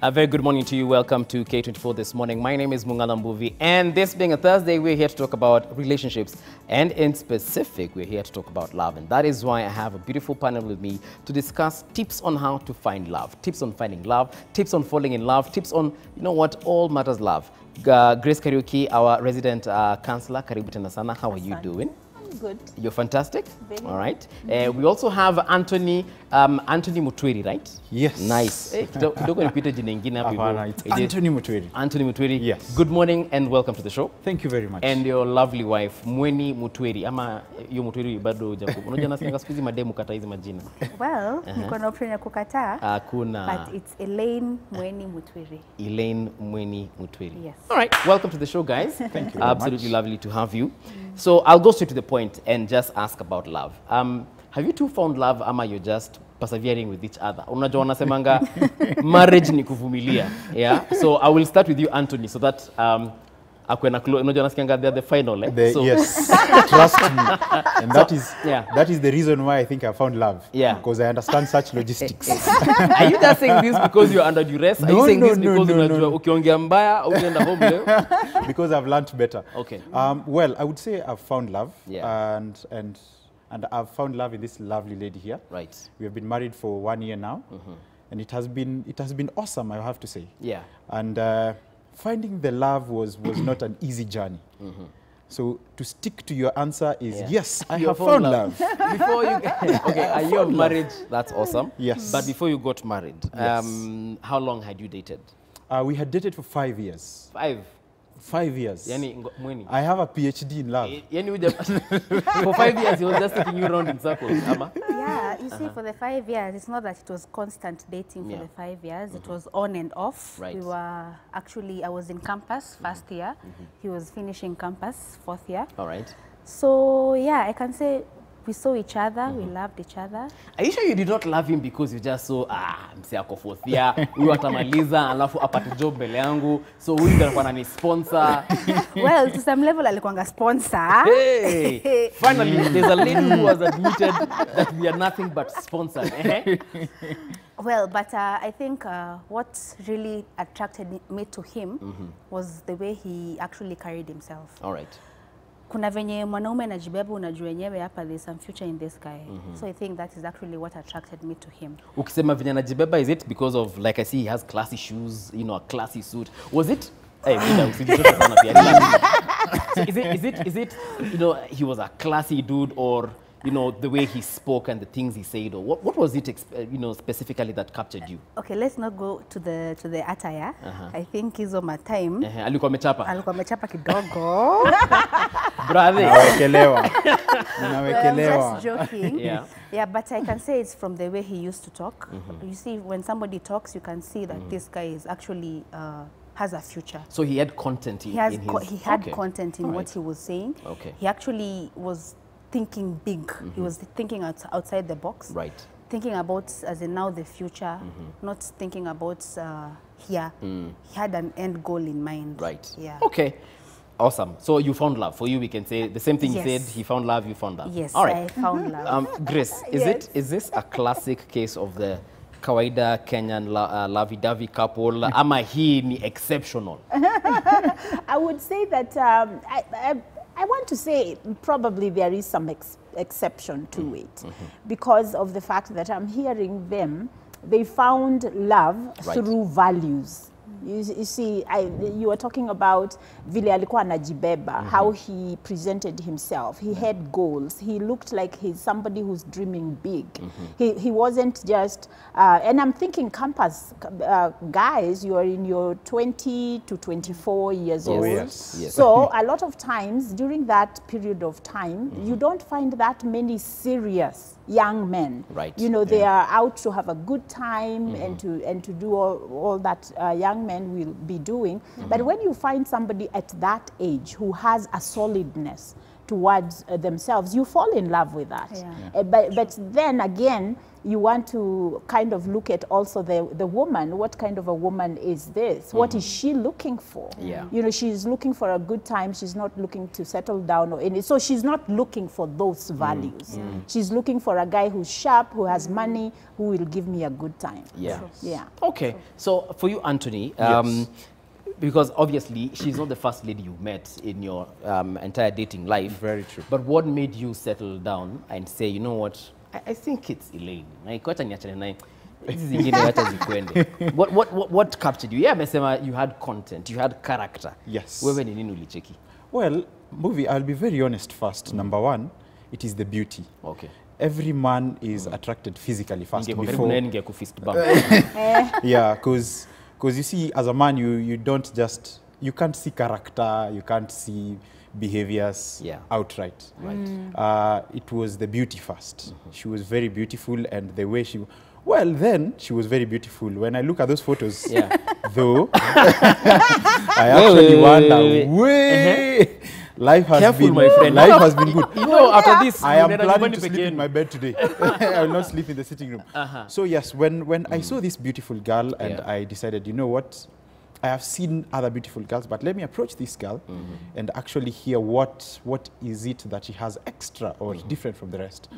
A very good morning to you. Welcome to K24 This Morning. My name is Mungala Mbuvi, and this being a Thursday, we're here to talk about relationships, and in specific, we're here to talk about love. And that is why I have a beautiful panel with me to discuss tips on how to find love, tips on finding love, tips on falling in love, tips on, you know what, all matters love. Grace Kariuki, our resident counselor, karibu tena sana. How are you doing? Good. You're fantastic. Very all right. We also have Anthony Mutwiri, right? Yes. Nice. Kidogo nipite jina ingine hapo hivyo. It's Anthony Mutwiri. Anthony Mutwiri. Yes. Good morning and welcome to the show. Thank you very much. And your lovely wife, Mweni Mutwiri. Ama hiyo Mutwiri bado hujakuwa. Unajua nasikia siku hizi mademu kata hizi majina. Well, niko na option ya kukataa. Hakuna. But it's Elaine Mweni Mutwiri. Elaine Mweni Mutwiri. Yes. All right. Welcome to the show, guys. Thank you. Absolutely lovely to have you. So I'll go straight to the point and just ask about love. Have you two found love, ama you're just persevering with each other? Unajua wanasemanga marriage ni kuvumilia. Yeah. So I will start with you, Anthony, so that unajua nasikianga they're the final. Yes. Trust me. And that is the reason why I think I found love. Yeah. Because I understand such logistics. Are you just saying this because you're under duress? Are you saying this because unajua ukiongea mbaya ukienda home leo? Because I've learned better. Okay. Well, I would say I've found love. Yeah. And I've found love in this lovely lady here. Right. We have been married for 1 year now. And it has been awesome, I have to say. Yeah. And finding the love was not an easy journey. So to stick to your answer is yes, I have found love. Before you a year of marriage, that's awesome. Yes. But before you got married, Yes. how long had you dated? We had dated for 5 years. 5 years. Yani Mweni. I have a PhD in love. Yani for 5 years he was just taking you around in circles, ama? Yeah, you see, for the 5 years, it's not that it was constant dating for the 5 years. It was on and off. Right. We were actually, I was in campus first year. He was finishing campus fourth year. All right. So yeah, I can say we saw each other, we loved each other. Are you sure you did not love him because you just saw mse ako fourth year, huyu atamaliza alafu apate job mbele yangu, so huyu ndio anakuwa anani sponsor? Well, to some level alikuanga sponsor. Hey, finally there's a lady who has admitted that we are nothing but sponsored. Well, but I think what really attracted me to him was the way he actually carried himself. All right. Kuna venye mwanaume anajibeba, unajua yenyewe hapa there's some future in this guy. So I think that is actually what attracted me to him. Ukisema venye anajibeba, is it because of, like I see he has classy shoes, you know, a classy suit? Was it? Hey, is it, you know, he was a classy dude, or you know, the way he spoke and the things he said, or what was it, you know, specifically that captured you? Okay, let's not go to the attire. I think hizo my time. Alikuwa amechapa. Alikuwa amechapa kidogo. Brother. Nawekelewa. I'm just joking. Yeah. Yeah, but I can say it's from the way he used to talk. You see, when somebody talks, you can see that this guy is actually has a future. So he had content in his... He had content in what he was saying. Okay. He actually was thinking big. He was thinking outside the box. Right. Thinking about, as in now, the future, not thinking about here. He had an end goal in mind. Right. Yeah. Okay. Awesome. So you found love. For you, we can say the same thing he said. He found love, you found love. Yes, all right. I found love. Grace, is this a classic case of the kawaida Kenyan lovey-dovey couple? Ama hii ni exceptional? I would say that I want to say probably there is some exception to it because of the fact that I'm hearing them, they found love through values. You see, you were talking about vile alikuwa anajibeba, how he presented himself. He had goals. He looked like he's somebody who's dreaming big. He wasn't just, and I'm thinking campus guys, you are in your 20 to 24 years old. Yes. Yes. So a lot of times during that period of time, you don't find that many serious young men. Right. You know, they are out to have a good time and to do all that young men will be doing. But when you find somebody at that age who has a solidness, towards themselves, you fall in love with that. Yeah. But then again, you want to kind of look at also the woman. What kind of a woman is this? What is she looking for? Yeah. You know, she's looking for a good time. She's not looking to settle down or any. So she's not looking for those values. She's looking for a guy who's sharp, who has money, who will give me a good time. Yeah. Yeah. Okay. So for you, Anthony, Yes. because obviously she's not the first lady you met in your entire dating life. Very true. But what made you settle down and say, you know what, I think it's Elaine. What captured you? Yeah, amesema you had content, you had character. Yes. Wewe ni nini ulicheki? Well, movie, I'll be very honest first. Number one, it is the beauty. Okay. Every man is attracted physically first before. Yeah, because you see, as a man, you don't just, you can't see character, you can't see behaviors outright. Right. It was the beauty first. She was very beautiful, and the way she, well, then she was very beautiful. When I look at those photos, though, I actually wonder, life has Careful, been, my friend. life has been good. You know, after this, I am planning to sleep in my bed today. I will not sleep in the sitting room. So yes, when I saw this beautiful girl, and I decided, you know what, I have seen other beautiful girls, but let me approach this girl and actually hear what is it that she has extra or different from the rest.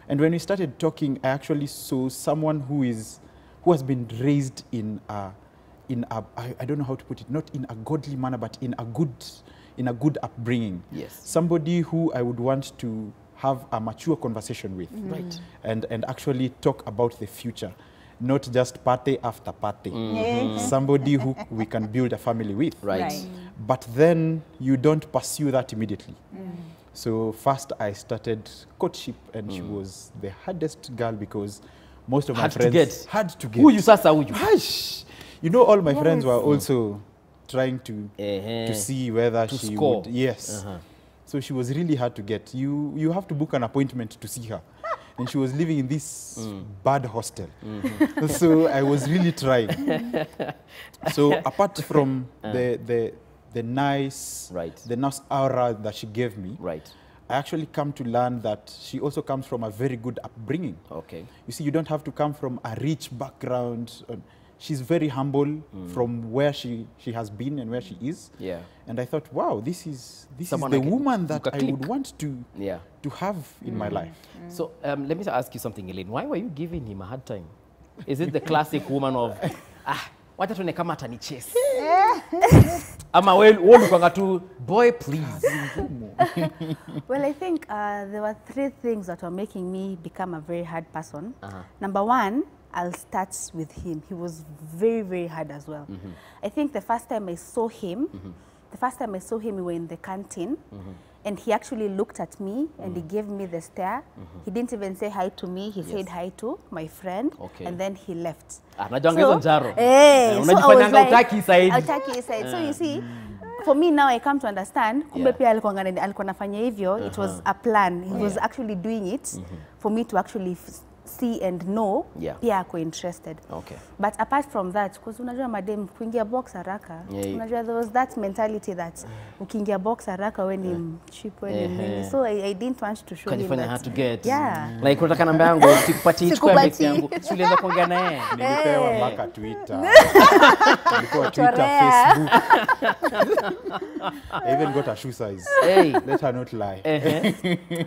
And when we started talking, I actually saw someone who has been raised in a I don't know how to put it, not in a godly manner, but in a good upbringing. Yes. Somebody who I would want to have a mature conversation with. Right. And actually talk about the future. Not just party after party. Somebody who we can build a family with. Right. But then you don't pursue that immediately. So first I started courtship, and she was the hardest girl because most of my friends had to get. Who you sasa who you? Hush. You know, all my friends were also trying to see whether to she score. would. Yes. So she was really hard to get. You have to book an appointment to see her. And she was living in this bad hostel. So I was really trying. So apart from the nice aura that she gave me, I actually come to learn that she also comes from a very good upbringing. Okay. You see, you don't have to come from a rich background. She's very humble from where she has been and where she is. Yeah. And I thought, wow, this is the Someone woman that I would want to have in my life. So let me ask you something, Elaine. Why were you giving him a hard time? Is it the classic woman of, wacha tuone kama atanichase? Ama wewe tu, boy, please. Well, I think there were 3 things that were making me become a very hard person. Number one, I'll start with him. He was very, very hard as well. I think the first time I saw him, we were in the canteen, and he actually looked at me and he gave me the stare. He didn't even say hi to me. He said hi to my friend, and then he left. So I was like, Autaki side. So you see, for me now I come to understand, kumbe pia alikuwa nafanya hivyo, it was a plan. He was actually doing it for me to actually see and know pia ako interested. Okay. But apart from that, because unajua madem kuingia box haraka, unajua there was that mentality that ukiingia box haraka when ni cheap when so I didn't want to show him that. Hard to get. Yeah. Like unataka namba yangu sikupati chukua mix yangu. Ulianza kuongea naye. Nilipewa mpaka Twitter. Nilikuwa Twitter, Facebook. I even got a shoe size. Let her not lie.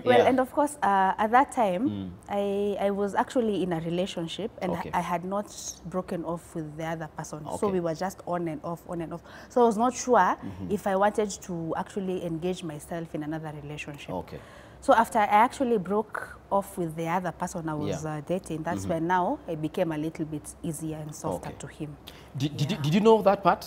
Well, and of course, at that time, I was actually in a relationship, and I had not broken off with the other person. So we were just on and off, on and off. So I was not sure if I wanted to actually engage myself in another relationship. Okay. So after I actually broke off with the other person I was dating, that's when now I became a little bit easier and softer to him. Did you know that part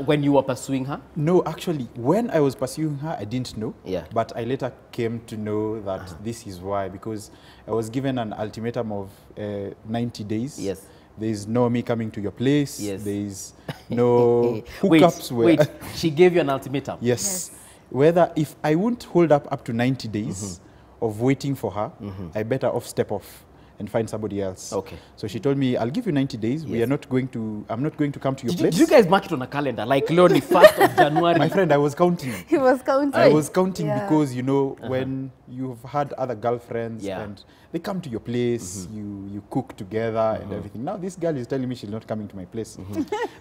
when you were pursuing her? No, actually, when I was pursuing her, I didn't know. Yeah. But I later came to know that this is why, because I was given an ultimatum of 90 days. Yes. There is no me coming to your place. Yes. There is no hookups. Wait, she gave you an ultimatum? Yes. Whether if I won't hold up to 90 days of waiting for her, I better step off and find somebody else. Okay. So she told me, I'll give you 90 days. We are not going to, I'm not going to come to your place. Did you guys mark it on a calendar? Like, Loni, 1st of January? My friend, I was counting. He was counting. I was counting Yeah. because, you know, when you've had other girlfriends Yeah. and they come to your place, you cook together and everything. Now this girl is telling me she's not coming to my place.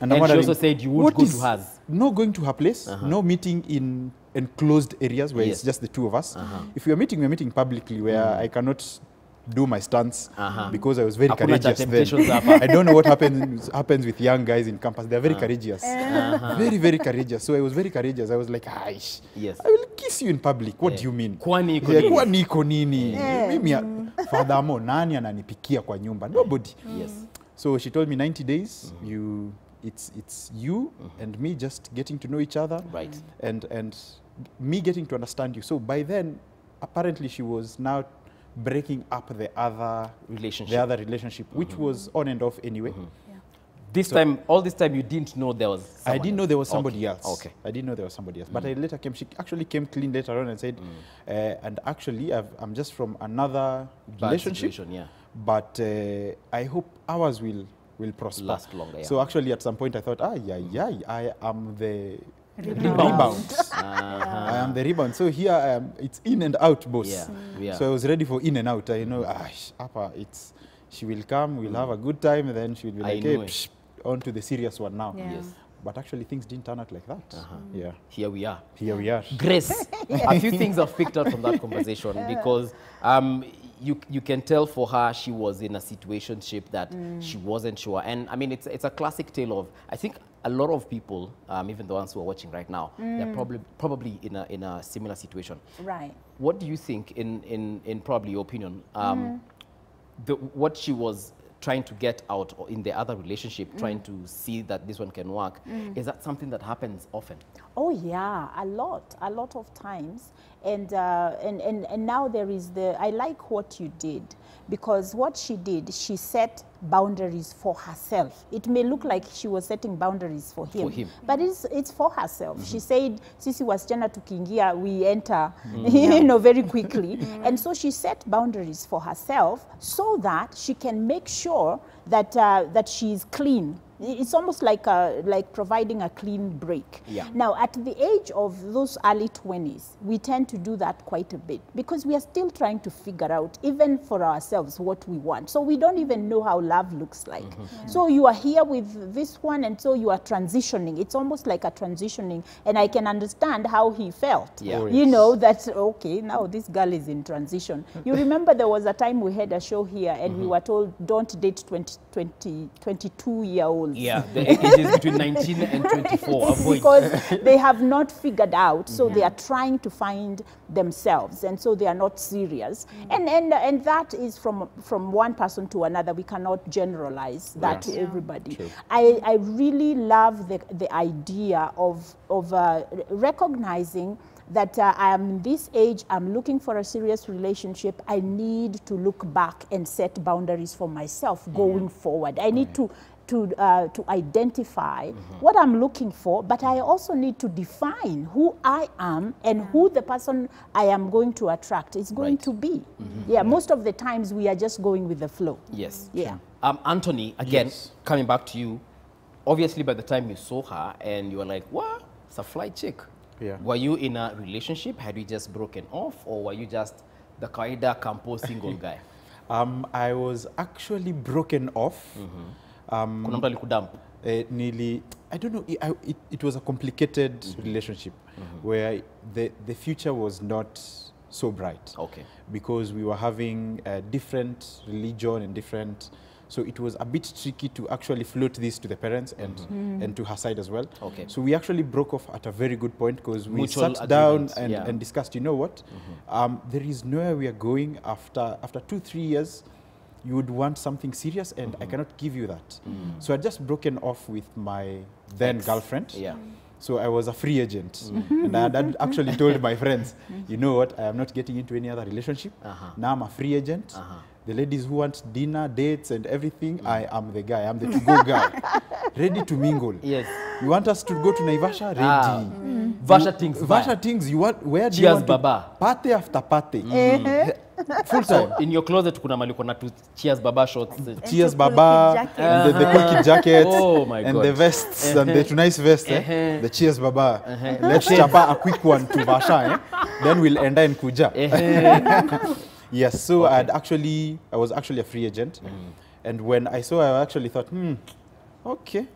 And I'm she wondering, also said you would what go is to hers. No going to her place, no meeting in enclosed areas where it's just the two of us. If we're meeting publicly where I cannot do my stunts because I was very Hakuna cha courageous temptations then. hapa. I don't know what happens with young guys in campus. They're very courageous. Very, very courageous. So I was very courageous. I was like, Aish, Yes. I will kiss you in public. What do you mean? Kwani iko Yeah, nini? kwani iko nini? Mimi, furthermore, nani ananipikia kwa nyumba? Nobody. Yes. So she told me 90 days, it's you and me just getting to know each other. Right. And me getting to understand you. So by then, apparently she was now breaking up the other relationship, which was on and off anyway. This time, all this time, you didn't know there was someone I didn't know there was else. somebody else. Okay. I didn't know there was somebody else. But I later came, she actually came clean later on and said, and actually I'm just from another Bad relationship. situation, yeah. But I hope ours will prosper. Last longer, yeah. So actually at some point I thought, I am the Rebound. I am the rebound. So here I am, it's in and out, boss. Yeah. Yeah. So I was ready for in and out. I know, she will come, we'll have a good time, and then she will be I like, know hey, it. on to the serious one now. Yeah. Yes. But actually things didn't turn out like that. Yeah. Here we are. Here we are. Grace, a few things I've picked up from that conversation because you can tell for her she was in a situationship that she wasn't sure. And I mean, it's a classic tale of, I think a lot of people, even the ones who are watching right now, they're probably in a similar situation. Right. What do you think, in probably your opinion, what she was trying to get out or in the other relationship, trying to see that this one can work, is that something that happens often? Oh yeah, a lot of times. And now there is I like what you did, because what she did, she set boundaries for herself. It may look like she was setting boundaries for him. But it's for herself. She said, sisi wasichana tukiingia, we enter, you know, very quickly. And so she set boundaries for herself so that she can make sure that that she's clean. It's almost like providing a clean break. Yeah. Now, at the age of those early 20s, we tend to do that quite a bit because we are still trying to figure out, even for ourselves, what we want. So we don't even know how love looks like. So you are here with this one, and so you are transitioning. It's almost like a transitioning, and I can understand how he felt. Yeah. You know, that, okay, now this girl is in transition. You remember there was a time we had a show here, and we were told, don't date 22-year-olds. Yeah, the ages between 19 and 24. Avoid. Because they have not figured out, so they are trying to find themselves, and so they are not serious. And that is from one person to another. We cannot generalize that to everybody. True. I really love the idea of recognizing that I am in this age, I'm looking for a serious relationship. I need to look back and set boundaries for myself going forward. I need to identify what I'm looking for, but I also need to define who I am and who the person I am going to attract is going to be. Yeah, most of the times we are just going with the flow. Yes. Yeah. Anthony, again, Yes. coming back to you, obviously by the time you saw her and you were like, what? It's a fly chick. Yeah. Were you in a relationship? Had you just broken off? Or were you just the kawaida campo single guy? I was actually broken off. Kuna mtu alikudump? I don't know, it was a complicated relationship where the future was not so bright. Okay. Because we were having a different religion and different, so it was a bit tricky to actually float this to the parents and to her side as well. Okay. So we actually broke off at a very good point because we Mutual sat down agreement, and discussed, you know what, there is nowhere we are going after 2-3 years. You would want something serious, and I cannot give you that. So I'd just broken off with my then girlfriend. Yeah. So I was a free agent. And I had actually told my friends, you know what, I am not getting into any other relationship. Now I'm a free agent. The ladies who want dinner, dates, and everything, I am the guy. I'm the to-go guy. Ready to mingle. Yes. You want us to go to Naivasha? Ready. Vasha things. Vasha things, you want, where do you Cheers, want Baba. to? Party after party. Full time. In your closet, kuna mali kuna tu Cheers Baba shorts. Cheers, cool Baba. kid And the cool kid jackets. Oh my and God. the vests and the nice vest. The Cheers, Baba. Let's chapa a quick one to Vasha. Then we'll end in Kuja. Yes, so I was actually a free agent. And when I saw her, I actually thought, okay,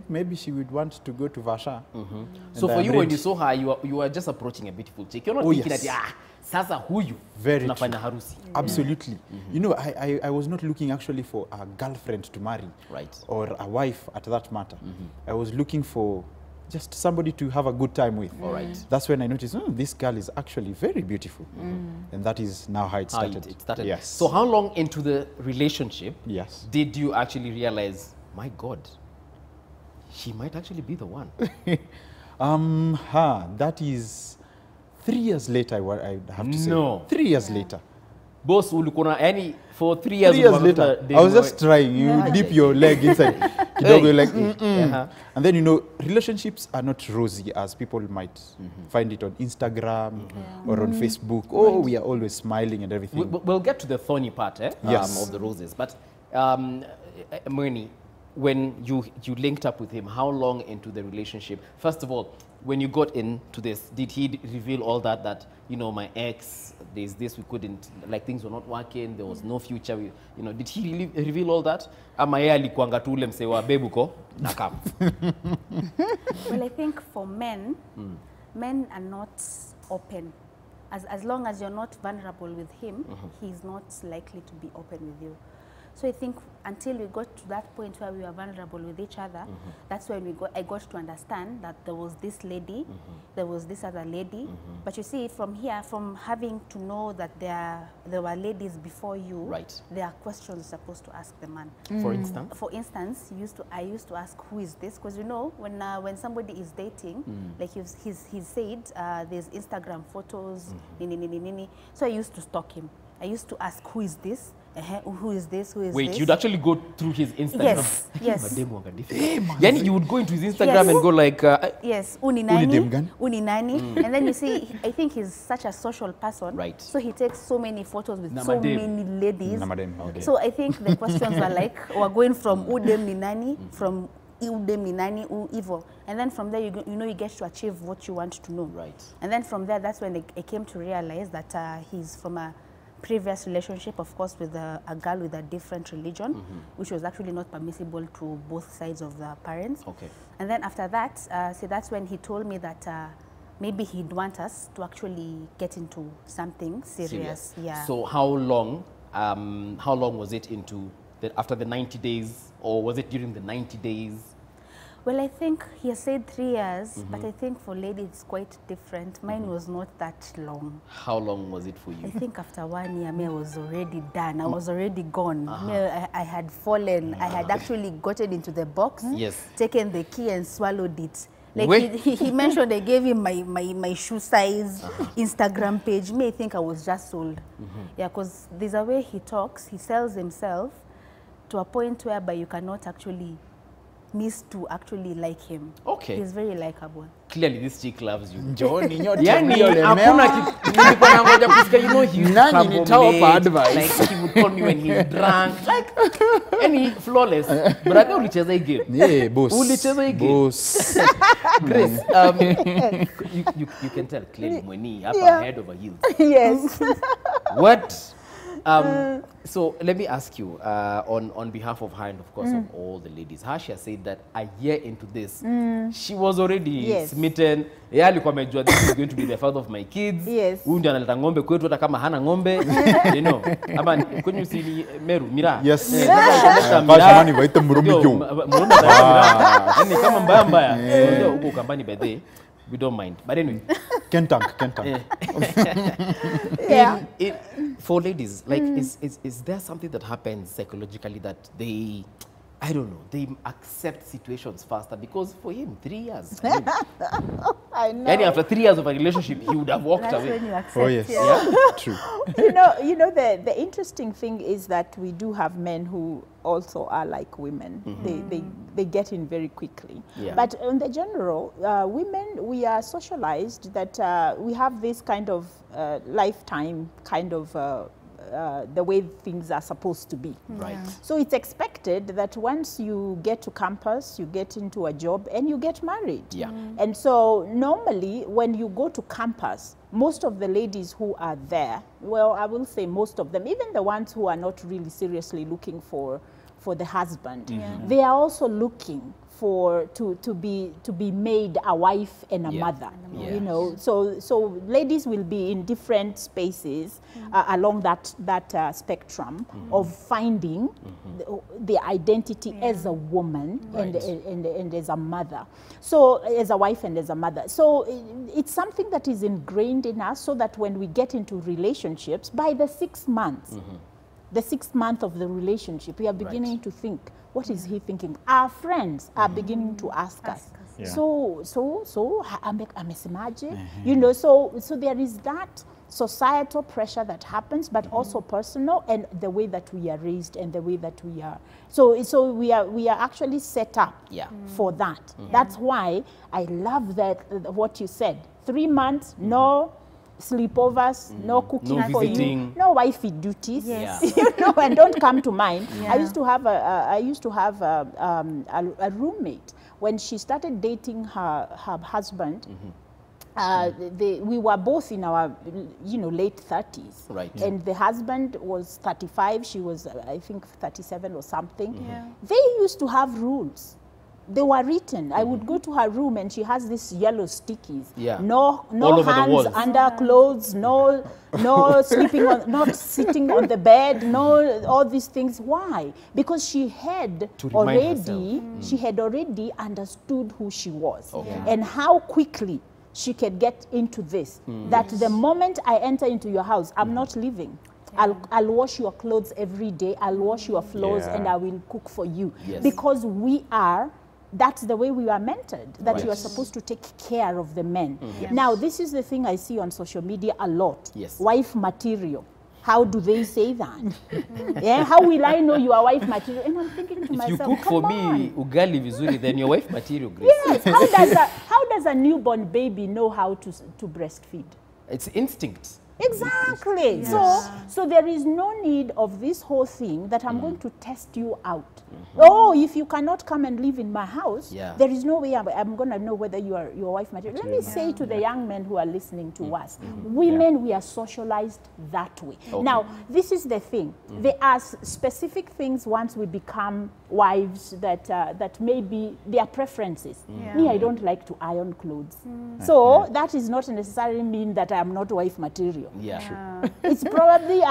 maybe she would want to go to Vasha. So for you, when you saw her, you were just approaching a beautiful chick. You're not thinking that, sasa huyu Very tunafanya harusi. Absolutely. You know, I was not looking actually for a girlfriend to marry. Right. Or a wife at that matter. I was looking for just somebody to have a good time with. All right. That's when I noticed, this girl is actually very beautiful. And that is now how it started. It started. Yes. So how long into the relationship Yes. did you actually realize, my God, she might actually be the one? That is 3 years later, I have to say. No. 3 years later. Boss ulikuna yani for 3 years. 3 years later, I was just trying. You dip your leg inside. Kidogo, you're like, And then, you know, relationships are not rosy as people might find it on Instagram or on Facebook. Oh, we are always smiling and everything. We'll get to the thorny part Yes. of the roses. But Mweni, when you linked up with him, how long into the relationship? First of all, when you got into this, did he reveal all that, you know, my ex, there's this, we couldn't, like things were not working, there was no future, you know, did he really reveal all that? Ama yeye alikuanga tu ule msee wa bebuko na kam? Well, I think for men, men are not open. As long as you're not vulnerable with him, he's not likely to be open with you. So I think until we got to that point where we were vulnerable with each other, that's when I got to understand that there was this lady, there was this other lady. But you see, from here, from having to know that there were ladies before you, Right. there are questions you're supposed to ask the man. For instance? For instance, I used to ask, who is this? Because you know, when somebody is dating, like he said, there's Instagram photos, so I used to stalk him. I used to ask, who is this? Who is this? Who is Wait, this? you'd actually go through his Instagram? Yes. Yani you would go into his Instagram and go like... yes, uni nani, dem gani? uni nani. And then you see, I think he's such a social person. Right. So he takes so many photos with so Namadem. many ladies. Namadem, okay. So I think the questions were like, we're going from udem ni nani, from udem ni nani, evil. And then from there, you know, you get to achieve what you want to know. Right. And then from there, that's when I came to realize that he's from a previous relationship, of course, with a girl with a different religion, which was actually not permissible to both sides of the parents. Okay. And then after that, so that's when he told me that maybe he'd want us to actually get into something serious. Yeah. So how long was it into after the 90 days, or was it during the 90 days? Well, I think he has said 3 years, but I think for ladies it's quite different. Mine was not that long. How long was it for you? I think after 1 year, I was already done. I was already gone. I had fallen. I had actually gotten into the box, Yes. taken the key and swallowed it. Like Wait. he mentioned, I gave him my shoe size Instagram page. I think I was just sold. Yeah, because there's a way he talks. He sells himself to a point whereby you cannot actually miss to actually like him. Okay. He's very likable. Clearly this chick loves you. Johnny, nyote Yani mliolemewa. hakuna nilikuwa nangoja kusikia, you know, he's Nani nitawapa advice? like he would call me when he's drunk, like any flawless. Brother, ulicheza hii game. Yeah, boss. Ulicheza hii game. Boss. Grace, you can tell clearly Mweni hapa head over heels. Yes. What? So let me ask you, on behalf of her and of course of all the ladies, Hasha said that a year into this, she was already smitten. Yeye alikuwa amejua this is going to be the father of my kids. Yes. Huyu ndiye analeta ng'ombe kwetu hata kama hana ng'ombe. You know, ama kwenye usini Meru, Mira. Yes. Sasa Jamani, waite Murumbi jo. Murumbi Mira. Yani kama mbaya. Ndio huko kambani by the way. We don't mind. But anyway. Kentang. Yeah. For ladies, like, is there something that happens psychologically that they, I don't know, they accept situations faster, because for him, 3 years. I know. And after 3 years of a relationship, he would have walked That's away. when you accept. Oh, yes. Yeah. True. You know, the interesting thing is that we do have men who also are like women. They get in very quickly. Yeah. But in the general, women, we are socialized that we have this kind of lifetime kind of the way things are supposed to be. Right. So it's expected that once you get to campus, you get into a job and you get married. Yeah. And so normally when you go to campus, most of the ladies who are there, well, I will say most of them, even the ones who are not really seriously looking for the husband, they are also looking for to be made a wife and a mother. Yeah. You know, so ladies will be in different spaces along that spectrum of finding the identity as a woman and as a mother. So as a wife and as a mother. So it's something that is ingrained in us, so that when we get into relationships, by the 6 months, the 6th month of the relationship, we are beginning to think, what is he thinking? Our friends are beginning to ask us. Yeah. So, amesemaje? You know, so there is that societal pressure that happens, but also personal, and the way that we are raised and the way that we are. So we are actually set up for that. That's why I love that what you said. 3 months, no sleepovers, no cooking No for visiting. you, no wifey duties. Yes. You know, and don't come to mind. Yeah. I used to have a roommate when she started dating her husband. We were both in our late 30s. Right. And the husband was 35, she was I think 37 or something. Yeah. They used to have rules. They were written. I would go to her room and she has these yellow stickies. Yeah. No All over the hands walls. under clothes, no sleeping on, not sitting on the bed, no all these things. Why? Because she had To remind already understood who she was Okay. and how quickly she could get into this. That the moment I enter into your house, I'm not leaving. I'll wash your clothes every day. I'll wash your floors and I will cook for you. Yes. Because that's the way we are mentored, that you are supposed to take care of the men. Yes. Now, this is the thing I see on social media a lot. Yes. Wife material. How do they say that? Yeah, how will I know you are wife material? And I'm thinking to If you myself, cook for come me on. ugali vizuri, then your wife material, Grace. Yes, how does a newborn baby know how to breastfeed? It's instinct. Exactly. Yes. So there is no need of this whole thing that I'm going to test you out. Oh, if you cannot come and live in my house, there is no way I'm going to know whether you are your wife material. Let me say to the young men who are listening to us, women, we are socialized that way. Okay. Now, this is the thing. There are specific things once we become wives that maybe their preferences. Me, I don't like to iron clothes. So that does not necessarily mean that I am not wife material. Yeah. It's probably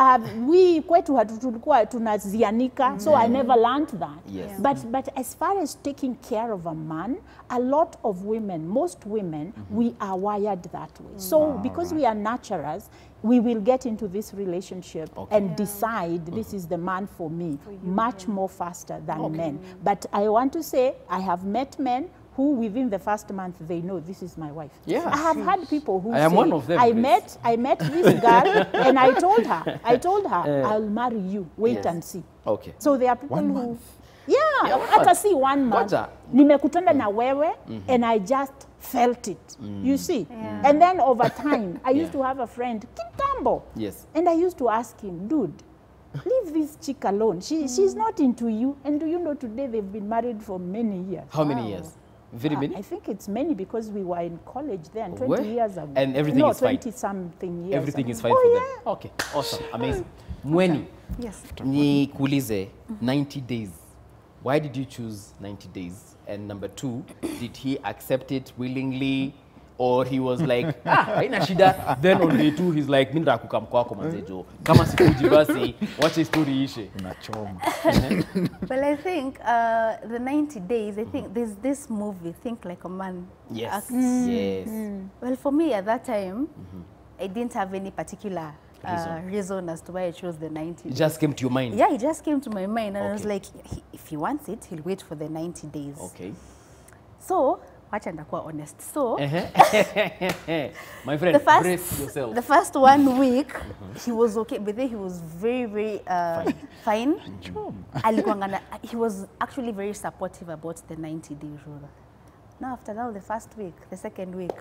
we kwetu tulikuwa tunazianika, so I never learned that. Yes. But as far as taking care of a man, a lot of women, most women, we are wired that way. So because we are nurturers, we will get into this relationship and decide this is the man for me much more faster than men. But I want to say I have met men who within the first month they know this is my wife. Yeah. I have had people who I am say, one of them, I Grace. met this girl and I told her, I'll marry you. Wait and see. Okay. So there are people 1 who month. yeah, what? hata see 1 month. Ngoja. Nimekutana na wewe and I just felt it. You see? And then over time, I used to have a friend, Kitambo. Yes. And I used to ask him, dude, leave this chick alone. She's not into you. And do you know today they've been married for many years. How many years? Very many? I think it's many because we were in college then, 20 Where? years ago. And everything is fine? 20-something years Everything ago. is fine Oh, for yeah. them. Okay. Awesome. Amazing. Mweni, Yes. nikuulize 90 days. Why did you choose 90 days? And number 2, did he accept it willingly? Or he was like, haina shida. Then on day 2, he's like, minda kukam kwako manzejo. Kama sikuji basi, wache story ishe. Unachoma. Well, I think the 90 days, I think there's this movie, Think Like a Man. Yes. acts. Yes. Well, for me at that time, I didn't have any particular reason as to why I chose the 90 It days. just came to your mind? Yeah, it just came to my mind, and I was Okay. like, if he wants it, he'll wait for the 90 days. Okay. So, wacha ndakuwa honest. So, My friend, brace yourself. the first 1 week, he was okay, but then he was very, very fine. He was actually very supportive about the 90-day rule. Now after that, the first week, the second week,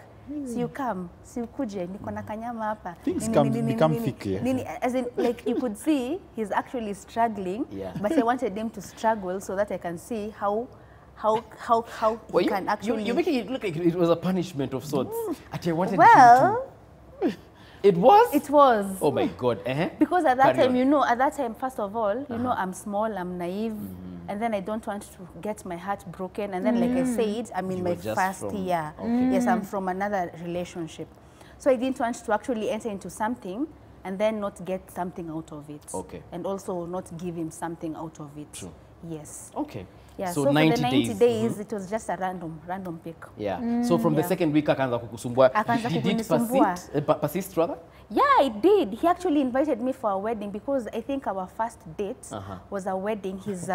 so you come, so you kuje, niko na kanyama hapa. Things become thick, yeah. As in, like you could see, he's actually struggling, but I wanted him to struggle so that I can see how he can actually... You're making it look like it was a punishment of sorts. I wanted well, him to... It was? It was. Oh my God. Because at that time, at that time, first of all, you know, I'm small, I'm naive, and then I don't want to get my heart broken. And then, like I said, I'm in my first year. Okay. Yes, I'm from another relationship. So I didn't want to actually enter into something and then not get something out of it. Okay. And also not give him something out of it. True. Yes. Okay. Yeah, so for 90 the 90 days, it was just a random pick. Yeah. So from the second week, akaanza kukusumbua. He did persist rather? Yeah, it did. He actually invited me for a wedding because I think our first date was a wedding, his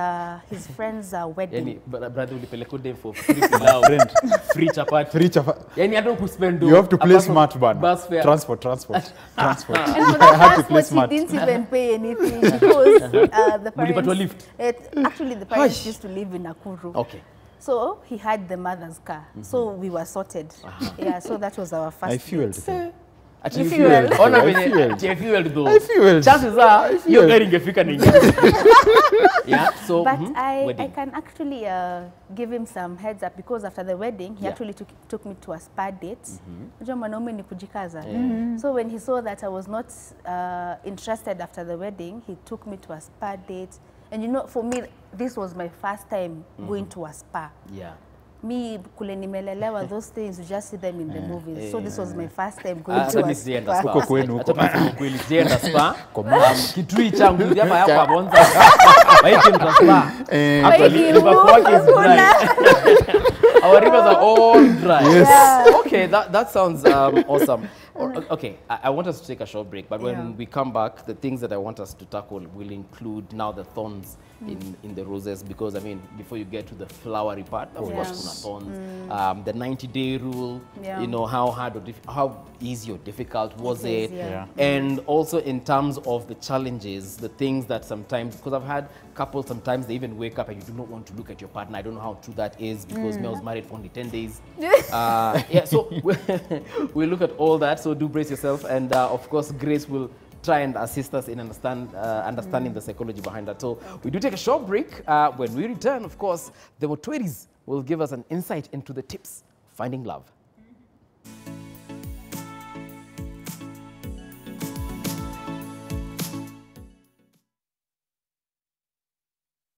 friend's wedding. Yani, brother, ulipeleka dem for free now. Free chapati. Free chapati. Yani, I don't spend. You have to play smart, man. Bus fare. Transport. And for the transport, he didn't even pay anything because the parents... Actually, the parents used to live in Nakuru. Okay. So he had the mother's car. So we were sorted. Yeah, so that was our first I fueled. I fueled. I fueled. Chances are you're getting a fika. Yeah, so but I can actually give him some heads up because after the wedding he actually took me to a spa date. So when he saw that I was not interested after the wedding, he took me to a spa date. And you know, for me, this was my first time going to a spa. Yeah. Me, kule nimelelewa, those things, you just see them in the movies. So this was my first time going to a spa. Sienda spa. Kitui changu hapa hapa bonza. Baiki mtaspa. Our rivers are all dry. Yes. Yeah. Okay, that sounds awesome. Okay, I want us to take a short break, but when we come back, the things that I want us to tackle will include now the thorns in the roses, because I mean, before you get to the flowery part, of course, kuna thorns. The 90-day rule, you know, how hard or how easy or difficult was it? And also in terms of the challenges, the things that sometimes, because I've had couples, sometimes they even wake up and you do not want to look at your partner. I don't know how true that is because Mel was married for only 10 days. Yeah, so we'll look at all that. So do brace yourself, and of course, Grace will try and assist us in understanding the psychology behind that. So we do take a short break. When we return, of course, the Motweris will give us an insight into the tips finding love.